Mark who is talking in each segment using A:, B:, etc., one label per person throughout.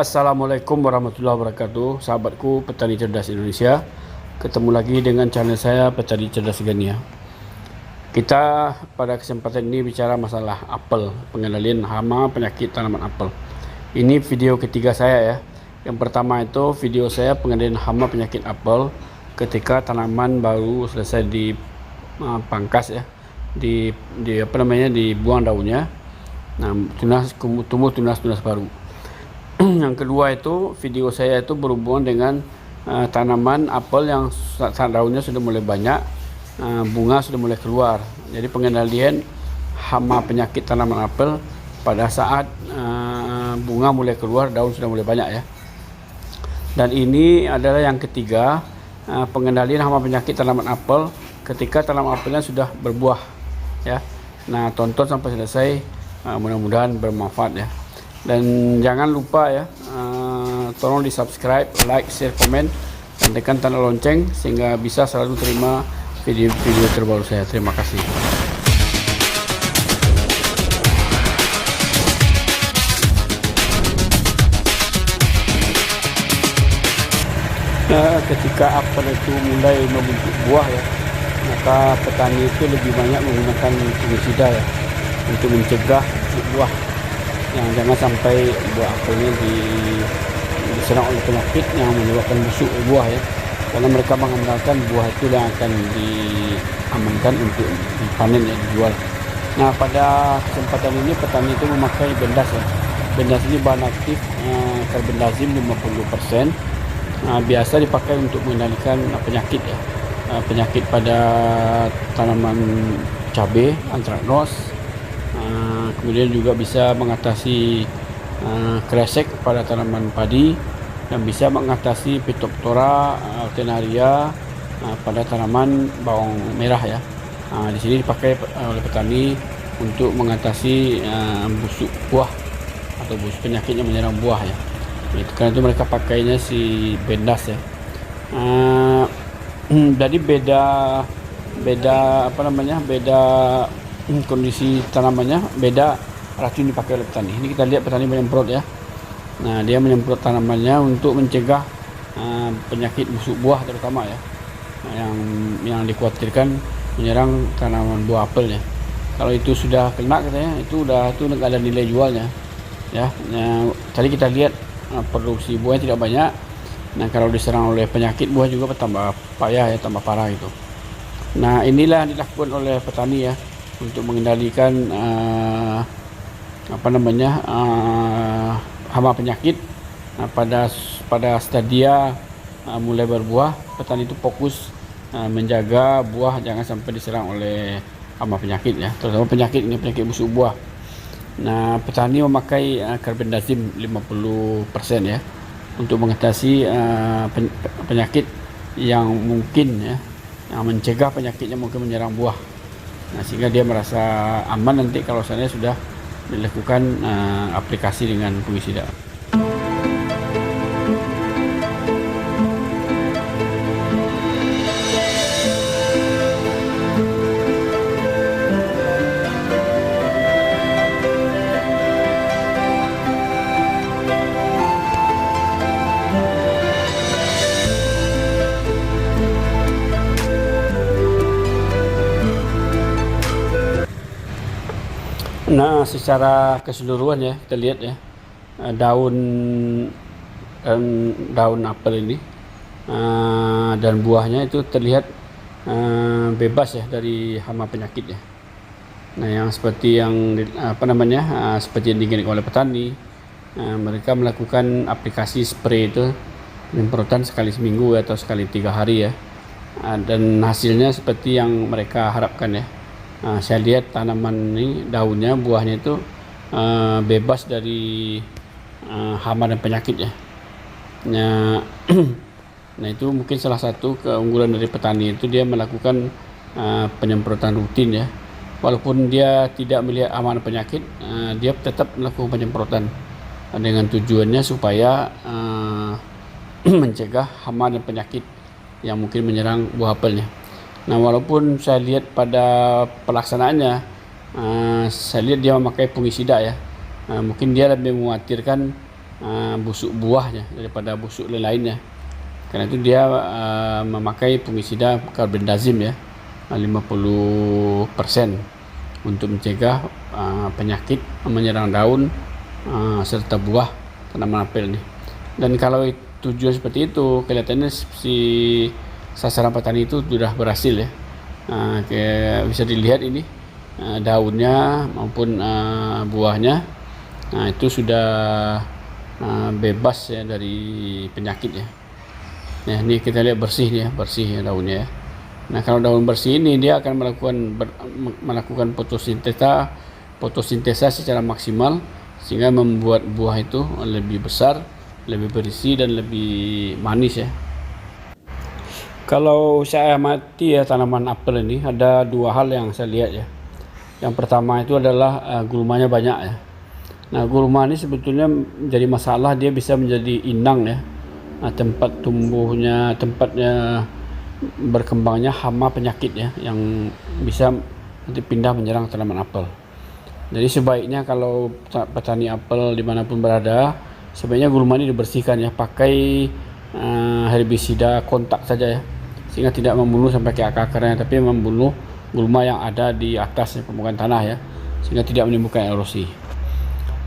A: Assalamualaikum warahmatullahi wabarakatuh, sahabatku petani cerdas Indonesia. Ketemu lagi dengan channel saya Petani Cerdas Gania. Kita pada kesempatan ini bicara masalah apel, pengendalian hama penyakit tanaman apel. Ini video ketiga saya ya. Yang pertama itu video saya pengendalian hama penyakit apel ketika tanaman baru selesai dipangkas ya, dibuang daunnya. Nah, tumbuh tunas-tunas baru. Yang kedua itu video saya itu berhubungan dengan tanaman apel yang daunnya sudah mulai banyak, bunga sudah mulai keluar. Jadi pengendalian hama penyakit tanaman apel pada saat bunga mulai keluar, daun sudah mulai banyak ya. Dan ini adalah yang ketiga, pengendalian hama penyakit tanaman apel ketika tanaman apelnya sudah berbuah ya. Nah, tonton sampai selesai, mudah-mudahan bermanfaat ya. Dan jangan lupa ya, tolong di subscribe, like, share, komen, dan tekan tanda lonceng sehingga bisa selalu terima video-video terbaru saya. Terima kasih. Ketika apel itu mulai membentuk buah ya, maka petani itu lebih banyak menggunakan fungisida ya, untuk mencegah buah yang jangan sampai buah apelnya diserang oleh penyakit yang menyebabkan busuk buah ya, karena mereka mengandalkan buah itu yang akan diamankan untuk dipanen ya, dijual. Nah, pada kesempatan ini petani itu memakai bendas ya. Bendas ini bahan aktif karbendazim 50%. Biasa dipakai untuk mengendalikan penyakit ya, penyakit pada tanaman cabai, antraknos. Kemudian juga bisa mengatasi kresek pada tanaman padi, dan bisa mengatasi Phytophthora alternaria pada tanaman bawang merah ya. Di sini dipakai oleh petani untuk mengatasi busuk buah atau busuk penyakit yang menyerang buah ya. Karena itu mereka pakainya si bendas ya. Jadi beda kondisi tanamannya, beda racun dipakai oleh petani. Ini kita lihat petani menyemprot ya. Nah, dia menyemprot tanamannya untuk mencegah penyakit busuk buah terutama ya, yang dikhawatirkan menyerang tanaman buah apel ya. Kalau itu sudah kena katanya, itu nggak ada nilai jualnya ya. Tadi kita lihat produksi buahnya tidak banyak. Nah, kalau diserang oleh penyakit buah juga tambah payah ya, tambah parah itu. Nah, inilah yang dilakukan oleh petani ya untuk mengendalikan hama penyakit. Pada stadia mulai berbuah, petani itu fokus menjaga buah jangan sampai diserang oleh hama penyakit ya, terutama penyakit busuk buah. Nah, petani memakai karbendazim 50% ya untuk mengatasi penyakit yang mungkin ya, yang mencegah penyakitnya mungkin menyerang buah. Nah, sehingga dia merasa aman nanti kalau saya sudah dilakukan aplikasi dengan fungisida. Nah, secara keseluruhan ya kita lihat ya, daun apel ini dan buahnya itu terlihat bebas ya dari hama penyakit ya. Nah, yang seperti yang seperti yang diinginkan oleh petani, mereka melakukan aplikasi spray itu penyemprotan sekali seminggu atau sekali 3 hari ya, dan hasilnya seperti yang mereka harapkan ya. Saya lihat tanaman ini, daunnya, buahnya itu bebas dari hama dan penyakit ya. Nah, itu mungkin salah satu keunggulan dari petani itu, dia melakukan penyemprotan rutin ya. Walaupun dia tidak melihat hama dan penyakit, dia tetap melakukan penyemprotan dengan tujuannya supaya mencegah hama dan penyakit yang mungkin menyerang buah apelnya. Nah, walaupun saya lihat pada pelaksanaannya, saya lihat dia memakai fungisida ya. Mungkin dia lebih mengkhawatirkan busuk buahnya daripada busuk lainnya. Karena itu dia memakai fungisida carbendazim ya, 50% untuk mencegah penyakit menyerang daun serta buah tanaman apel nih. Dan kalau tujuan seperti itu, kelihatannya si sasaran petani itu sudah berhasil ya. Kayak bisa dilihat ini daunnya maupun buahnya, itu sudah bebas ya dari penyakit ya. Nah, ini kita lihat bersih nih ya, bersih ya daunnya ya. Nah, kalau daun bersih ini dia akan melakukan fotosintesa secara maksimal, sehingga membuat buah itu lebih besar, lebih berisi dan lebih manis ya. Kalau saya amati ya tanaman apel ini, ada dua hal yang saya lihat ya. Yang pertama itu adalah gulmanya banyak ya. Nah, gulma ini sebetulnya menjadi masalah, dia bisa menjadi inang ya. Tempatnya berkembangnya hama penyakit ya, yang bisa nanti pindah menyerang tanaman apel. Jadi sebaiknya kalau petani apel dimanapun berada, sebaiknya gulma ini dibersihkan ya, pakai herbisida kontak saja ya, sehingga tidak membunuh sampai ke akar-akarnya, tapi membunuh gulma yang ada di atas permukaan tanah ya, sehingga tidak menimbulkan erosi.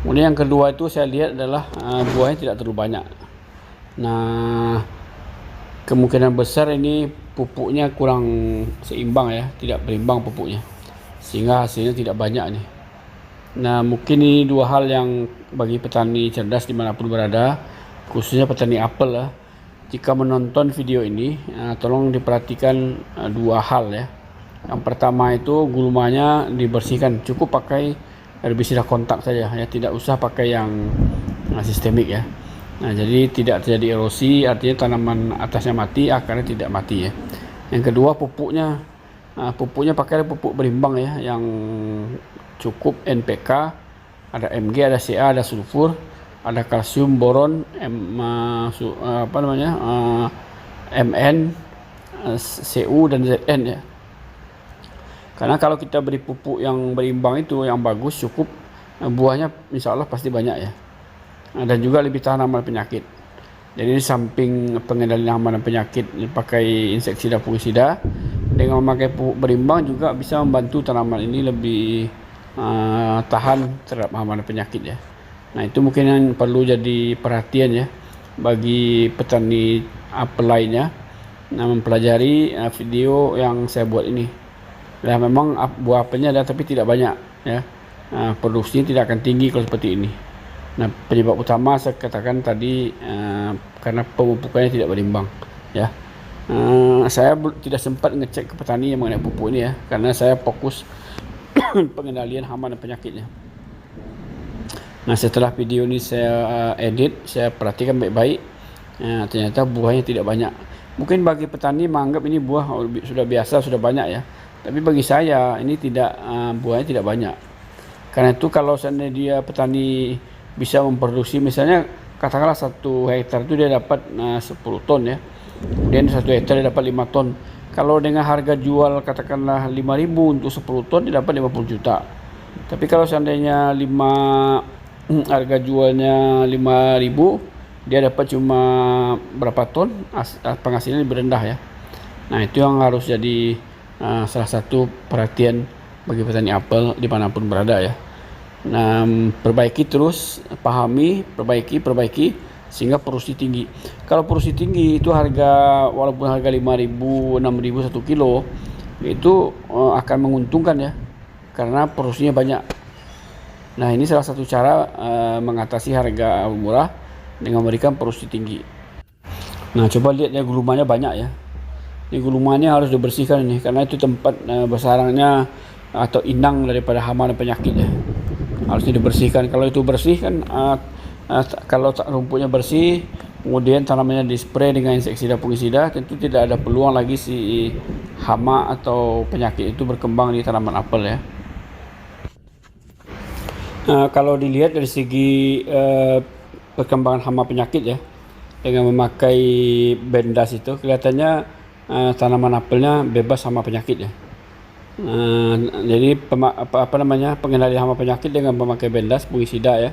A: Kemudian yang kedua itu saya lihat adalah buahnya tidak terlalu banyak. Nah, kemungkinan besar ini pupuknya kurang seimbang ya, tidak berimbang pupuknya, sehingga hasilnya tidak banyak nih. Nah, mungkin ini dua hal yang bagi petani cerdas dimanapun berada, khususnya petani apel ya. Jika menonton video ini, tolong diperhatikan dua hal ya. Yang pertama itu gulmanya dibersihkan, cukup pakai herbisida kontak saja ya, tidak usah pakai yang sistemik ya. Nah, jadi tidak terjadi erosi, artinya tanaman atasnya mati, akarnya tidak mati ya. Yang kedua, pupuknya pakai pupuk berimbang ya, yang cukup NPK, ada Mg, ada Ca, ada sulfur, ada kalsium, boron, Mn, Cu dan Zn ya. Karena kalau kita beri pupuk yang berimbang itu yang bagus, cukup, buahnya insya Allah pasti banyak ya. Dan juga lebih tahan hama penyakit. Jadi samping pengendalian hama dan penyakit pakai insektisida fungisida, dengan memakai pupuk berimbang juga bisa membantu tanaman ini lebih tahan terhadap hama dan penyakit ya. Nah, itu mungkin yang perlu jadi perhatian ya bagi petani apel lainnya, mempelajari video yang saya buat ini. Nah, memang buah apelnya ada tapi tidak banyak ya. Produksinya tidak akan tinggi kalau seperti ini. Nah, penyebab utama saya katakan tadi karena pemupukannya tidak berimbang ya. Saya tidak sempat ngecek ke petani yang mengenai pupuk ini ya, karena saya fokus pengendalian hama dan penyakitnya. Nah, setelah video ini saya edit, saya perhatikan baik-baik, ternyata buahnya tidak banyak. Mungkin bagi petani menganggap ini buah sudah biasa, sudah banyak ya, tapi bagi saya ini tidak, buahnya tidak banyak. Karena itu kalau seandainya dia petani bisa memproduksi, misalnya katakanlah 1 hektar itu dia dapat 10 ton ya, kemudian 1 hektar dia dapat 5 ton. Kalau dengan harga jual katakanlah 5.000 untuk 10 ton dia dapat 50 juta. Tapi kalau seandainya harga jualnya 5.000, dia dapat cuma berapa ton, penghasilannya lebih rendah ya. Nah, itu yang harus jadi salah satu perhatian bagi petani apel dimanapun berada ya. Nah, perbaiki terus, pahami, perbaiki sehingga produksi tinggi. Kalau produksi tinggi itu harga, walaupun harga 5.000, 6.000 1 kilo, itu akan menguntungkan ya, karena produksinya banyak. Nah, ini salah satu cara mengatasi harga murah dengan memberikan produksi tinggi. Nah, coba lihat ya, gulmanya banyak ya. Ini gulmanya harus dibersihkan ini, karena itu tempat bersarangnya atau inang daripada hama dan penyakit ya. Harusnya dibersihkan. Kalau itu bersih kan, kalau rumputnya bersih, kemudian tanamannya dispray dengan insektisida fungisida, tentu tidak ada peluang lagi si hama atau penyakit itu berkembang di tanaman apel ya. Kalau dilihat dari segi perkembangan hama penyakit ya, dengan memakai Bendas itu kelihatannya tanaman apelnya bebas hama penyakit ya. Jadi pengendalian hama penyakit dengan memakai Bendas fungisida ya,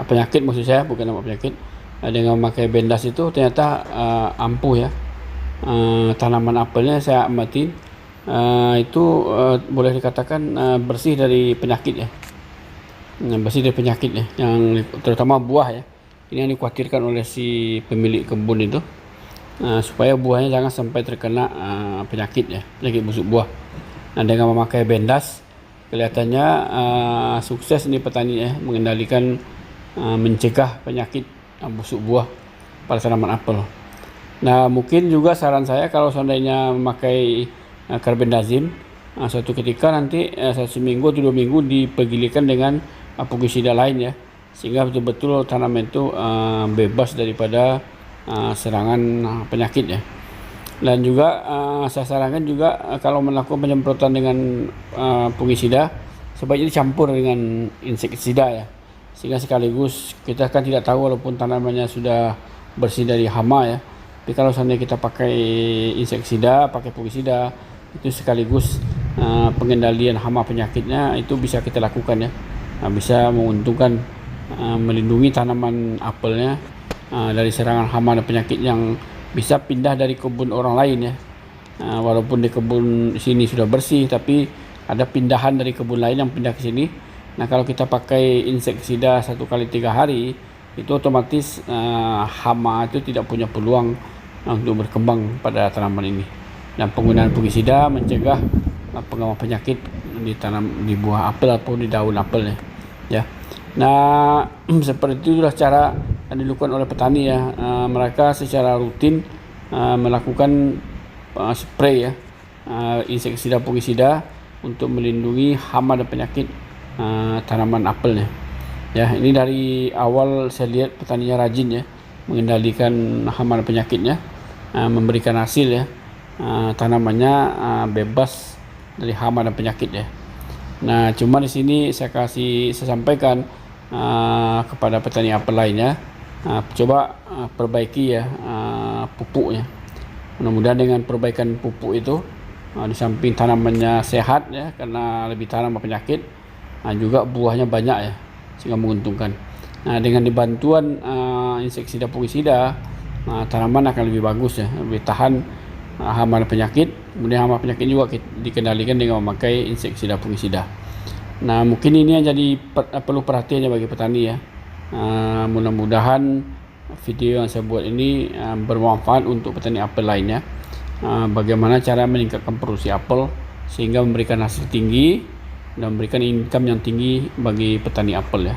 A: penyakit, maksud saya bukan nama penyakit. Dengan memakai Bendas itu ternyata ampuh ya. Tanaman apelnya saya amati itu boleh dikatakan bersih dari penyakit ya. Bersih dari penyakit ya, yang terutama buah ya. Ini yang dikhawatirkan oleh si pemilik kebun itu, supaya buahnya jangan sampai terkena penyakit ya, penyakit busuk buah. Nah, dengan memakai Bendas kelihatannya sukses nih petani ya, mengendalikan mencegah penyakit busuk buah pada tanaman apel. Nah, mungkin juga saran saya kalau seandainya memakai karbendazim, suatu ketika nanti satu minggu atau 2 minggu dipergilikan dengan fungisida lain ya, sehingga betul-betul tanaman itu bebas daripada serangan penyakit ya. Dan juga saya sarankan juga kalau melakukan penyemprotan dengan fungisida sebaiknya dicampur dengan insektisida ya, sehingga sekaligus kita kan tidak tahu walaupun tanamannya sudah bersih dari hama ya, tapi kalau seandainya kita pakai insektisida, pakai fungisida, itu sekaligus pengendalian hama penyakitnya itu bisa kita lakukan ya. Bisa menguntungkan, melindungi tanaman apelnya dari serangan hama dan penyakit yang bisa pindah dari kebun orang lain ya. Walaupun di kebun sini sudah bersih, tapi ada pindahan dari kebun lain yang pindah ke sini. Nah, kalau kita pakai insektisida 1 kali 3 hari, itu otomatis hama itu tidak punya peluang untuk berkembang pada tanaman ini. Dan penggunaan fungisida mencegah pengaruh penyakit di buah apel ataupun di daun apelnya ya. Nah, seperti itulah cara yang dilakukan oleh petani ya. Mereka secara rutin melakukan spray ya, insektisida fungisida untuk melindungi hama dan penyakit tanaman apelnya ya. Ini dari awal saya lihat petaninya rajin ya, mengendalikan hama dan penyakitnya, memberikan hasil ya. Tanamannya bebas dari hama dan penyakit ya. Nah, cuma di sini saya sampaikan kepada petani apel lainnya, coba perbaiki ya pupuknya. Mudah-mudahan dengan perbaikan pupuk itu, di samping tanamannya sehat ya, karena lebih tahan sama penyakit, juga buahnya banyak ya, sehingga menguntungkan. Nah, dengan dibantuan insektisida fungisida, tanaman akan lebih bagus ya, lebih tahan hama dan penyakit. Kemudian hama penyakit juga dikendalikan dengan memakai insektisida fungisida. Nah, mungkin ini yang jadi perlu perhatiannya bagi petani ya. Mudah-mudahan video yang saya buat ini bermanfaat untuk petani apel lainnya. Bagaimana cara meningkatkan produksi apel sehingga memberikan hasil tinggi dan memberikan income yang tinggi bagi petani apel ya.